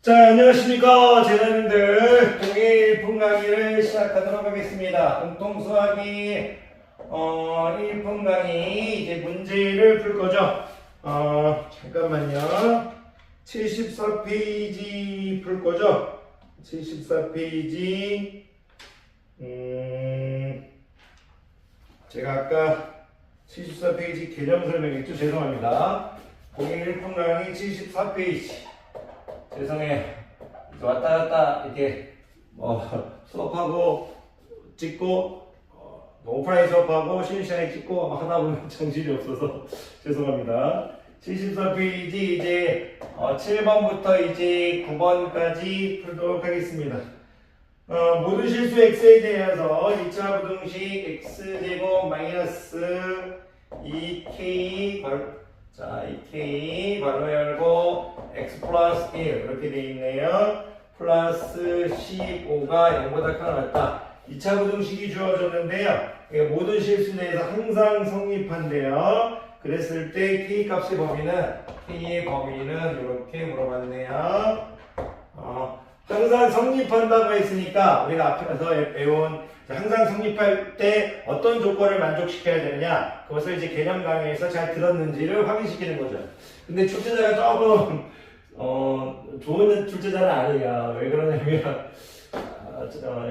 자, 안녕하십니까. 제자님들. 공일1분 강의를 시작하도록 하겠습니다. 공통수학이, 1분 강의, 이제 문제를 풀 거죠. 잠깐만요. 74페이지 풀 거죠. 74페이지. 제가 아까 74페이지 개념 설명했죠. 죄송합니다. 공일1분 강의 74페이지. 죄송해요. 왔다 갔다 이렇게 수업하고 찍고 오프라인 수업하고 쉬는 시간에 찍고 하다 보면 정신이 없어서 죄송합니다. 74페이지 이제 7번부터 이제 9번까지 풀도록 하겠습니다. 모든 실수 x에 대해서 2차 부등식 x제곱 마이너스 2k 자, 2k 괄호 열고 x 플러스 1 이렇게 되어 있네요. 플러스 15가 0보다 크나 같다. 2차 부등식이 주어졌는데요. 모든 실수에 대해서 항상 성립한대요. 그랬을 때 k 값의 범위는 k의 범위는 이렇게 물어봤네요. 항상 성립한다고 했으니까 우리가 앞에서 배운 항상 성립할 때 어떤 조건을 만족시켜야 되느냐, 그것을 이제 개념 강의에서 잘 들었는지를 확인시키는 거죠. 근데 출제자가 조금 좋은 출제자는 아니에요. 왜 그러냐면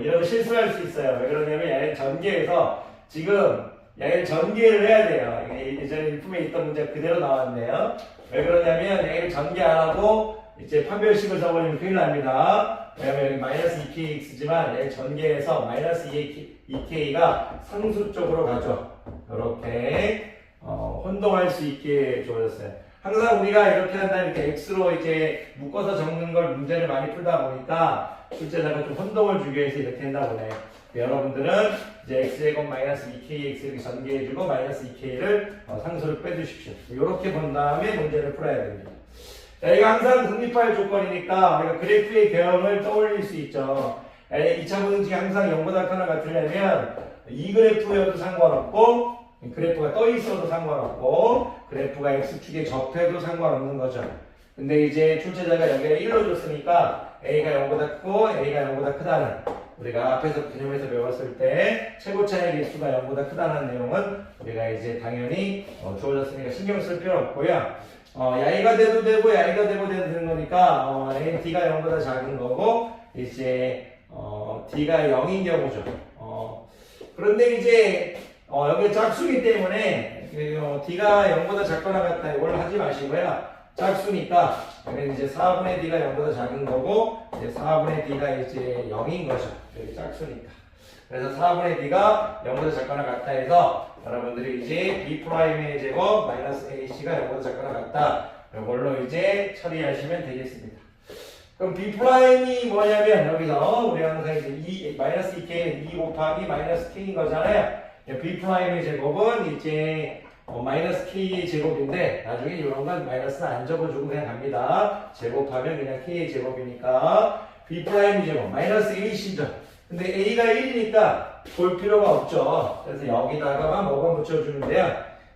이런 실수할 수 있어요. 왜 그러냐면 야인 전개에서 지금 야인 전개를 해야 돼요. 예전에 일품에 있던 문제 그대로 나왔네요. 왜 그러냐면 야인 전개 안 하고 이제 판별식을 써버리면 큰일 납니다. 왜냐면 여기 마이너스 2kx지만 얘 전개해서 마이너스 2k가 상수 쪽으로 가죠. 이렇게 혼동할 수 있게 주어졌어요. 항상 우리가 이렇게 한다 이렇게 x로 이제 묶어서 적는 걸 문제를 많이 풀다 보니까 출제자가 좀 혼동을 주기 위해서 이렇게 한다 보네. 여러분들은 이제 x제곱 마이너스 2kx 이렇게 전개해주고 마이너스 2k를 상수를 빼주십시오. 이렇게 본 다음에 문제를 풀어야 됩니다. 자, 이거 항상 성립할 조건이니까 우리가 그래프의 개형을 떠올릴 수 있죠. 2차 부등식이 항상 0보다 크나 같으려면 이 그래프여도 상관없고 그래프가 떠 있어도 상관없고 그래프가 x축에 접해도 상관없는 거죠. 근데 이제 출제자가 여기에 1로 줬으니까 a가 0보다 크고 a가 0보다 크다는, 우리가 앞에서 개념에서 배웠을 때 최고차의 개수가 0보다 크다는 내용은 우리가 이제 당연히 주어졌으니까 신경 쓸 필요 없고요. 야이가 돼도 되고 야이가 되고 되는 거니까 d가 0보다 작은 거고 이제 d가 0인 경우죠. 그런데 이제 여기 짝수기 때문에 d가 0보다 작거나 같다 이걸 하지 마시고요. 짝수니까 이제 4분의 d가 0보다 작은 거고 이제 4분의 d가 이제 0인 거죠. 여기 짝수니까. 그래서 4분의 d가 0보다 작거나 같다 해서 여러분들이 이제 b'의 제곱 마이너스 ac가 0보다 작거나 같다. 이걸로 이제 처리하시면 되겠습니다. 그럼 b'이 뭐냐면 여기서 우리 항상 이제 마이너스 2k는 2 곱하기 마이너스 k인 거잖아요. b'의 제곱은 이제 마이너스 k의 제곱인데 나중에 이런 건 마이너스는 안 적어주고 그냥 갑니다. 제곱하면 그냥 k의 제곱이니까 b'의 제곱 마이너스 1이죠. 근데 a가 1이니까 볼 필요가 없죠. 그래서 여기다가만 뭐가 붙여주는데요.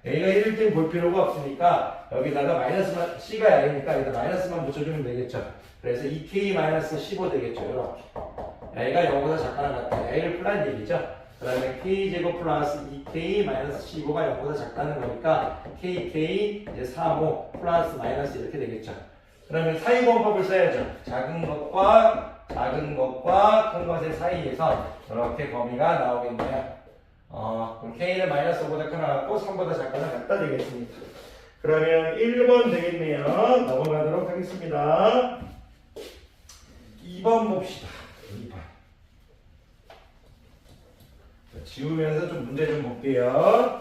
a가 1일 땐 볼 필요가 없으니까 여기다가 마이너스만, c가 y니까 여기다 마이너스만 붙여주면 되겠죠. 그래서 2k-15 되겠죠. 이렇게 a가 0보다 작거나 같다. a를 풀란 얘기죠. 그 다음에 k제곱 플러스 2k-15가 0보다 작다는 거니까 kk 이제 3, 5 플러스 마이너스 이렇게 되겠죠. 그러면 사이분법을 써야죠. 작은 것과 큰 것의 사이에서 이렇게 범위가 나오겠네요. 그럼 k는 마이너스 5보다 크나 같고 3보다 작거나 같다 되겠습니다. 그러면 1번 되겠네요. 넘어가도록 하겠습니다. 2번 봅시다. 2번. 지우면서 좀 문제 좀 볼게요.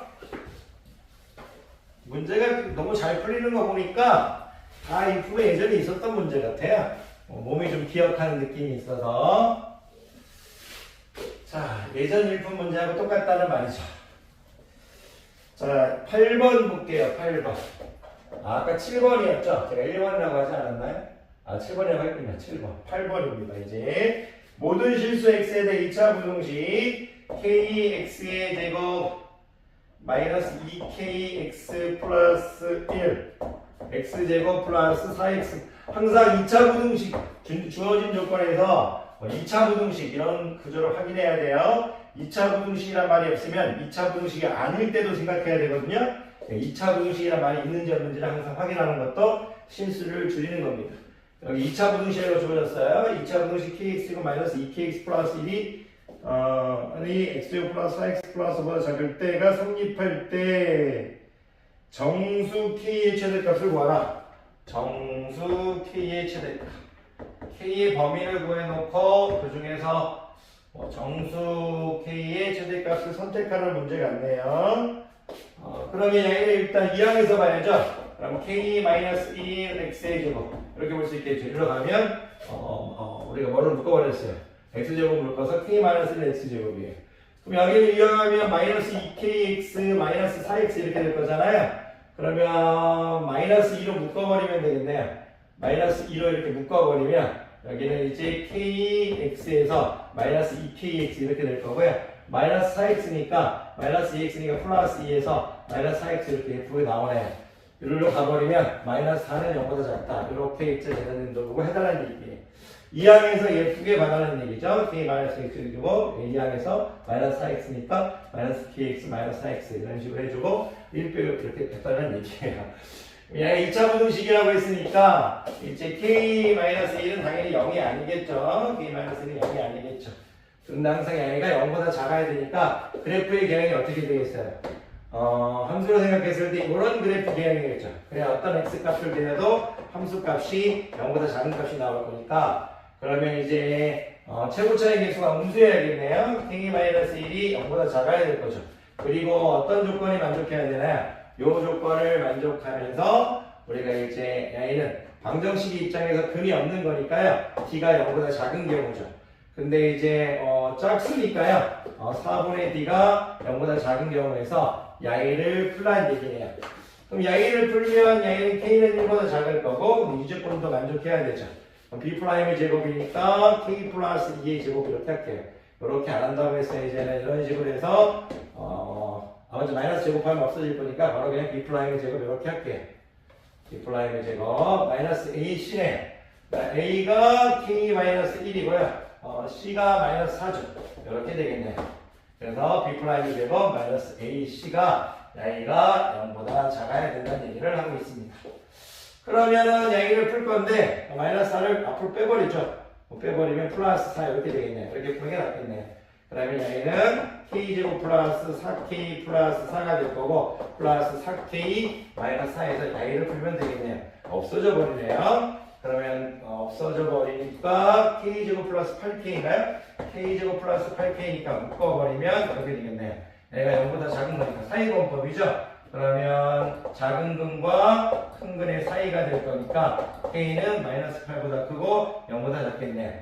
문제가 너무 잘 풀리는 거 보니까 다 인품에 예전에 있었던 문제 같아요. 몸이 좀 기억하는 느낌이 있어서. 자, 예전 일품 문제하고 똑같다는 말이죠. 자, 8번 볼게요. 8번. 아까 7번이었죠? 제가 1번이라고 하지 않았나요? 7번이라고 했군요. 7번. 8번입니다. 이제 모든 실수 x에 대해 2차 부등식 kx의 제곱 마이너스 2kx 플러스 1 x제곱 플러스 4x 항상 2차 부등식 주어진 조건에서 2차 부등식 이런 구조를 확인해야 돼요. 2차 부등식이란 말이 없으면 2차 부등식이 아닐 때도 생각해야 되거든요. 2차 부등식이란 말이 있는지 없는지를 항상 확인하는 것도 실수를 줄이는 겁니다. 여기 2차 부등식으로 주어졌어요. 2차 부등식 kx이고 마이너스 2kx 플러스 1이 아니 x제곱 플러스 4x 플러스보다 작을 때가 성립할 때 정수 k의 최대값을 구하라. 정수 k의 최대값. k의 범위를 구해놓고 그 중에서 정수 k의 최대값을 선택하는 문제 같네요. 그러면 얘를 일단 2항에서 봐야죠. 그럼 k-1은 x의 제곱 이렇게 볼 수 있겠죠. 이리로 가면 우리가 뭐를 묶어버렸어요. x제곱 묶어서 k-1은 x제곱이에요. 그럼 여기를 이용하면 마이너스 2kx 마이너스 4x 이렇게 될 거잖아요. 그러면 마이너스 2로 묶어버리면 되겠네요. 마이너스 2로 이렇게 묶어버리면 여기는 이제 kx에서 마이너스 2kx 이렇게 될 거고요. 마이너스 4x니까 마이너스 2x니까 플러스 2에서 마이너스 4x 이렇게 F에 나오네요. 이리로 가버리면 마이너스 4는 0보다 작다. 이렇게 입자 재단된도 보고 해달라는 얘기예요. 2항에서 예쁘게 봐달라는 얘기죠. k 마이너스 x 해주고 2항에서 마이너스 4x니까 마이너스 kx 마이너스 4x 이런 식으로 해주고 1 빼고 이렇게 됐다는 얘기예요. 2차 부등식이라고 했으니까 이제 k-1은 당연히 0이 아니겠죠. k-1은 0이 아니겠죠. 근데 항상 얘가 0보다 작아야 되니까 그래프의 개형이 어떻게 되겠어요? 함수로 생각했을 때 이런 그래프 개형이겠죠. 그래 어떤 x값을 대도 함수값이 0보다 작은 값이 나올 거니까 그러면 이제 최고차의 개수가 음수해야겠네요. k-1이 0보다 작아야 될 거죠. 그리고 어떤 조건이 만족해야 되나요? 요 조건을 만족하면서 우리가 이제 A는 방정식의 입장에서 근이 없는 거니까요. D가 0보다 작은 경우죠. 근데 이제 작으니까요. 4분의 D가 0보다 작은 경우에서 야이를 풀라는 얘기네요. 그럼 야이를 풀면 야이는 K는 1보다 작을 거고 이 조건도 만족해야 되죠. B'의 제곱이니까 K 플러스 2의 제곱 이렇게 할게요. 이렇게 안 한다고 했어요. 이제는 이런 식으로 해서 먼저 마이너스 제곱하면 없어질 거니까 바로 그냥 B'의 제곱 이렇게 할게요. B'의 제곱 마이너스 AC네. A가 K-1이고요. C가 마이너스 4죠. 이렇게 되겠네요. 그래서 B'의 제곱 마이너스 AC가 A가 0보다 작아야 된다는 얘기를 하고 있습니다. 그러면은 얘기를 풀 건데 마이너스 4를 앞으로 빼버리죠. 빼버리면 플러스 4 이렇게 되겠네요. 이렇게 푸는 게 낫겠네요. 그러면 얘는 K제곱 플러스 4K 플러스 4가 될 거고 플러스 4K 마이너스 4에서 A를 풀면 되겠네요. 없어져 버리네요. 그러면 없어져 버리니까 K제곱 플러스 8K인가요? K제곱 플러스 8K니까 묶어버리면 이렇게 되겠네요. 얘가 0보다 작은 거니까 사이분법이죠. 그러면 작은 근과 큰 근의 사이가 될 거니까 K는 마이너스 8보다 크고 0보다 작겠네요.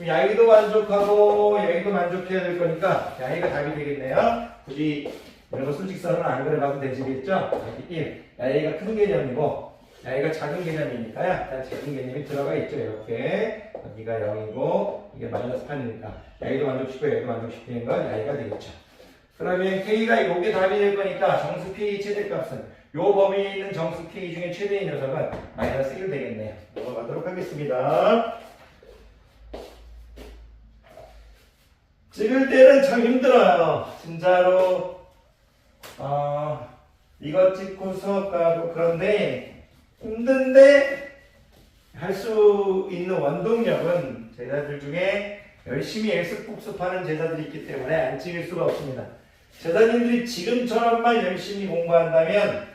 야이도 만족하고 야이도 만족해야 될 거니까 야이가 답이 되겠네요. 굳이 이런 거 수직선은 안 그려봐도 되시겠죠? 1. 야이가 큰 개념이고 야이가 작은 개념이니까요. 일단 작은 개념이 들어가 있죠. 이렇게 여기가 0이고 이게 마이너스 8이니까 야이도 만족시키고 야이도 만족시키는 건 야이가 되겠죠. 그러면 K가 요게 답이 될 거니까 정수 K 최대값은 요 범위에 있는 정수 K 중에 최대인 녀석은 마이너스 1 되겠네요. 넘어가도록 하겠습니다. 찍을 때는 참 힘들어요. 진짜로 이거 찍고 수업 가고 그런데 힘든데 할 수 있는 원동력은 제자들 중에 열심히 복습하는 제자들이 있기 때문에 안 찍을 수가 없습니다. 제자님들이 지금처럼만 열심히 공부한다면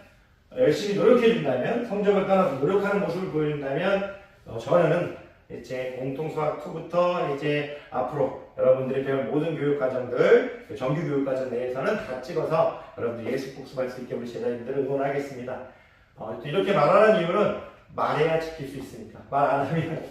열심히 노력해준다면 성적을 따라서 노력하는 모습을 보여준다면 저는 이제 공통수학 2부터 이제 앞으로 여러분들이 배울 모든 교육과정들 정규 교육과정 내에서는 다 찍어서 여러분들 예습 복습할 수 있게 우리 제자님들을 응원하겠습니다. 이렇게 말하는 이유는 말해야 지킬 수 있으니까 말 안 하면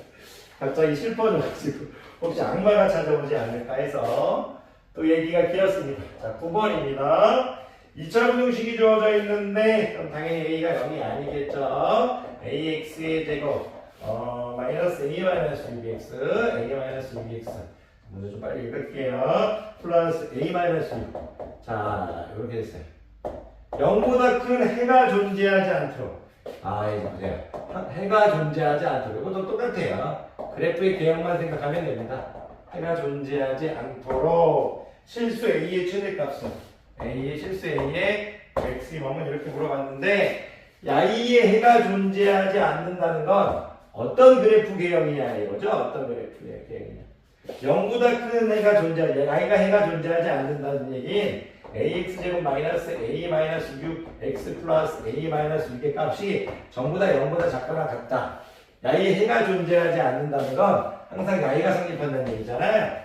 갑자기 슬퍼져가지고 혹시 악마가 찾아오지 않을까 해서 또 얘기가 길었습니다. 자, 9번입니다. 2차 부등식이 주어져 있는데 그럼 당연히 A가 0이 아니겠죠. AX의 제곱 마이너스 A 마이너스 6x A 마이너스 6x 먼저 좀 빨리 읽을게요. 플러스 A 마이너스 6. 자, 이렇게 됐어요. 0보다 큰 해가 존재하지 않도록 이제 보세요. 해가 존재하지 않도록. 이것도 똑같아요. 그래프의 개형만 생각하면 됩니다. 해가 존재하지 않도록 실수 A의 최대값은 A의 실수 A의 맥시멈은 이렇게 물어봤는데 야이의 해가 존재하지 않는다는 건 어떤 그래프 개형이냐 이거죠. 어떤 그래프 개형이냐. 0보다 큰 해가 존재하지 야이가 해가 존재하지 않는다는 얘기는 ax제곱 마이너스 a 마이너스 6x 플러스 a 마이너스 6의 값이 전부 다 0보다 작거나 같다. 야이의 해가 존재하지 않는다는 건 항상 야이가 성립한다는 얘기잖아요.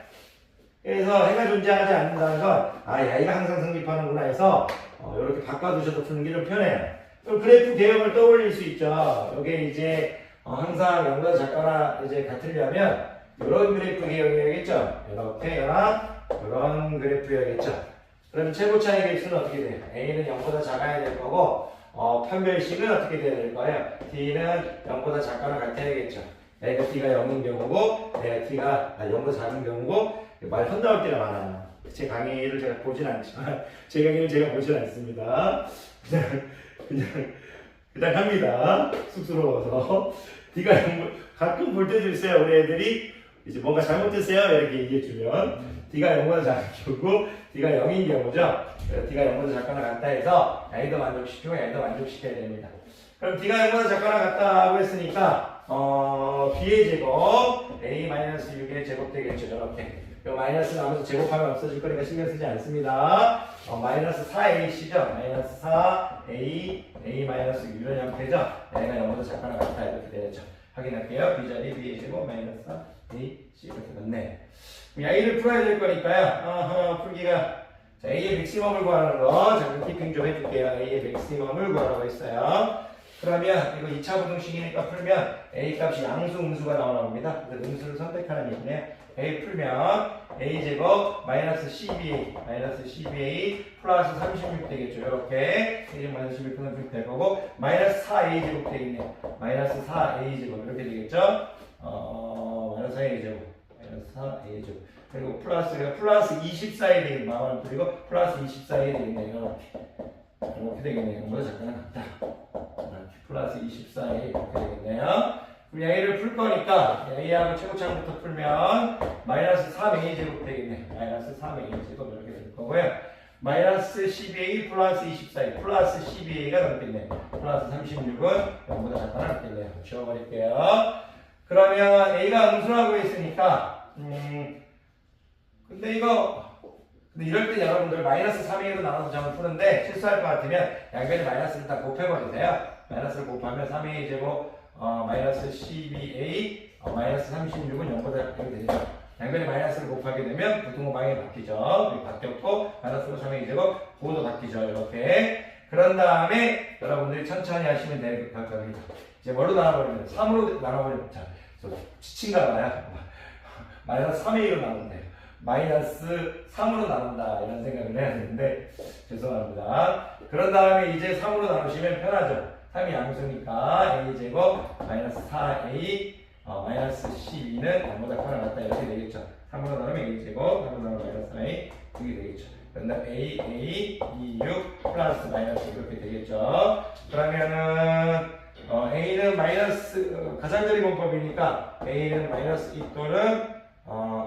그래서 해가 존재하지 않는다는 건 야이가 항상 성립하는구나 해서 이렇게 바꿔두셔도 푸는 게 좀 편해요. 그럼 그래프 개형을 떠올릴 수 있죠. 여기 이제 항상 0보다 작거나 이제 같으려면 이런 그래프 개형이어야겠죠. 이렇게 이런 그래프여야겠죠. 그럼 최고 차이 객수는 어떻게 돼요? A는 0보다 작아야 될 거고 판별식은 어떻게 돼야 될 거예요? D는 0보다 작거나 같아야겠죠. 내가 D가 0인 경우고 내가 D가 0보다 작은 경우고 말 혼나올 때가 많아요. 제 강의를 제가 보진 않지만 제 강의를 제가 보진 않습니다. 그냥 합니다. 쑥스러워서 D가 0, 가끔 볼 때도 있어요. 우리 애들이 이제 뭔가 잘못됐어요 이렇게 얘기해주면 D가 0보다 작은 경우고 D가 0인 경우죠. D가 0보다 작거나 같다 해서 야이도 만족시키고 야이도 만족시켜야 됩니다. 그럼 D가 0보다 작거나 같다고 했으니까 B의 제곱 A-6의 제곱 되겠죠. 이렇게 요 마이너스 나머지 제곱하면 없어질 거니까 신경 쓰지 않습니다. 마이너스 4AC죠. 마이너스 4A A-6이런 형태죠. 야이가 0보다 작거나 같다 이렇게 되겠죠. 확인할게요. B자리 B의 제곱 마이너스 4AC 이렇게 됐네. A를 풀어야 될 거니까요. 풀기가 자, A의 맥시멈을 구하는 거 잠깐 키핑 좀 해줄게요. A의 맥시멈을 구하라고 했어요. 그러면 이거 2차 부등식이니까 풀면 A 값이 양수 음수가 나오나 봅니다. 그래서 음수를 선택하는 얘기네요. A 풀면 A 제곱 마이너스 12A 플러스 36 되겠죠. 이렇게 A 제곱 마이너스 12 플러스 36 될 거고 마이너스 4A 제곱 되겠네요. 마이너스 4A 제곱 이렇게 되겠죠. 마이너스 4A 제곱 마이너스 4A 제곱 그리고 플러스 24에 되겠네요. 그리고 플러스 24에 되겠네요. 이렇게 되겠네요. 이거보다 작거나 같다. 플러스 24에 이렇게 되겠네요. 그럼 A를 풀 거니까 A하고 최고차부터 풀면 마이너스 3A 제곱 되겠네. 마이너스 3A 제곱 이렇게 될 거고요. 마이너스 12A 플러스 24A 플러스 12A가 넘겠네. 플러스 36은 0보다 작거나 같겠네요. 지워버릴게요. 그러면 A가 음수라고 했으니까 근데 이럴 때 여러분들 마이너스 3A로 나눠서 점을 푸는데 실수할 것 같으면 양변에 마이너스를 다 곱해버리세요. 마이너스를 곱하면 3A 제곱 마이너스 12A 마이너스 36은 0보다 이렇게 되죠. 양변에 마이너스를 곱하게 되면 부등호방이 바뀌죠. 바뀌었고 마이너스로 3A 제곱 그것도 바뀌죠. 이렇게 그런 다음에 여러분들이 천천히 하시면 될 겁니다. 이제 뭘로 나눠버리면 3으로 나눠버리면 자, 지친가 봐요. 마이너스 3A로 나눈대요. 마이너스 3으로 나눈다 이런 생각을 해야 되는데 죄송합니다. 그런 다음에 이제 3으로 나누시면 편하죠. 3이 양수니까 A제곱 마이너스 4A 마이너스 12는 0보다 커나 같다 이렇게 되겠죠. 3으로 나누면 A제곱 3으로 나누면 마이너스 4A 이게 되겠죠. 그런 다음 A, 6 플러스 마이너스 이렇게 되겠죠. 그러면은 A는 마이너스 가장자리 문법이니까 A는 마이너스 2 또는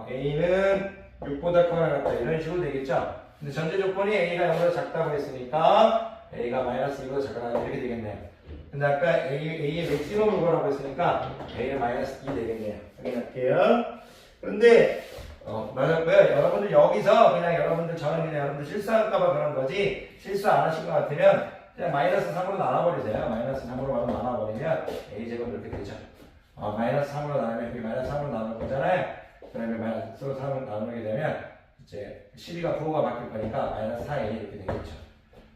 A는 6보다 커나 같다 이런 식으로 되겠죠. 근데 전제 조건이 A가 0보다 작다고 했으니까 A가 마이너스 2보다 작거나 이렇게 되겠네요. 근데 아까 A의 맥시멈을 구하라고 했으니까 A는 마이너스 2 되겠네요. 확인할게요. 그런데 맞았고요. 여러분들 여기서 그냥 저는 그냥 여러분들 실수할까봐 그런 거지 실수 안 하신 것 같으면 그냥 마이너스 3으로 나눠버리세요. 마이너스 3으로 나눠버리면 A제곱 이렇게 되죠. 마이너스 3으로 나누면 여기 마이너스 3으로 나눌 거잖아요. 그러면 마이너스 3으로 나누게 되면 이제 12가 부호가 바뀔 거니까 마이너스 4A 이렇게 되겠죠.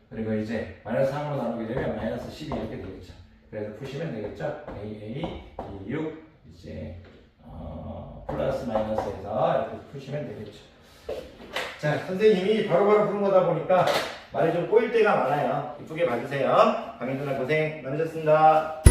그리고 이제 마이너스 3으로 나누게 되면 마이너스 12 이렇게 되겠죠. 그래서 푸시면 되겠죠. A, 6 이제 플러스 마이너스에서 이렇게 푸시면 되겠죠. 자, 선생님이 바로바로 푸는 거다 보니까 말이 좀 꼬일 때가 많아요. 이쁘게 봐주세요. 강민준아 고생 많으셨습니다.